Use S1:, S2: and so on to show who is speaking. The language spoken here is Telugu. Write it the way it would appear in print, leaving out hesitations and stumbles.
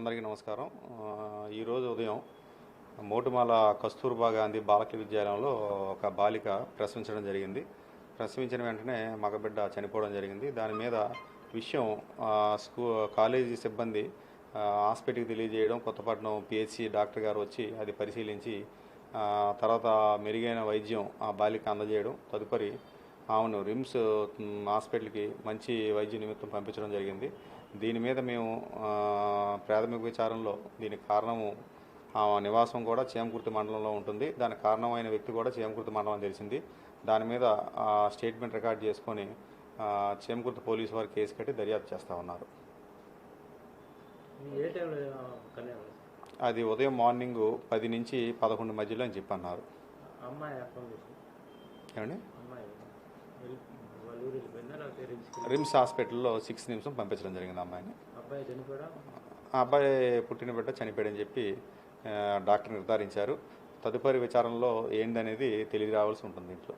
S1: అందరికీ నమస్కారం. ఈరోజు ఉదయం మోటుమాల కస్తూర్బా గాంధీ బాలక విద్యాలయంలో ఒక బాలిక ప్రసవించడం జరిగింది. ప్రసవించిన వెంటనే మగబిడ్డ చనిపోవడం జరిగింది. దాని మీద విషయం కాలేజీ సిబ్బంది హాస్పిటల్కి తెలియజేయడం, కొత్తపట్నం పిహెచ్సి డాక్టర్ గారు వచ్చి అది పరిశీలించి తర్వాత మెరుగైన వైద్యం ఆ బాలిక అందజేయడం, తదుపరి ఆమెను రిమ్స్ హాస్పిటల్కి మంచి వైద్య నిమిత్తం పంపించడం జరిగింది. దీని మీద మేము ప్రాథమిక విచారణలో దీనికి కారణము నివాసం కూడా చేమకుర్తి మండలంలో ఉంటుంది. దానికి కారణమైన వ్యక్తి కూడా చేమకుర్తి మండలం తెలిసింది. దాని మీద స్టేట్మెంట్ రికార్డ్ చేసుకొని చేమకుర్తి పోలీసు వారు కేసు కట్టి దర్యాప్తు చేస్తూ ఉన్నారు. అది ఉదయం మార్నింగ్ 10 నుంచి 11 మధ్యలో అని చెప్పన్నారు. ఏమండి, రిమ్స్ హాస్పిటల్లో 6 నిమిషం పంపించడం జరిగింది అమ్మాయిని. ఆ అబ్బాయి పుట్టిన బిడ్డ చనిపోయాడని చెప్పి డాక్టర్ నిర్ధారించారు. తదుపరి విచారణలో ఏందనేది తెలియ రావాల్సి ఉంటుంది ఇంట్లో.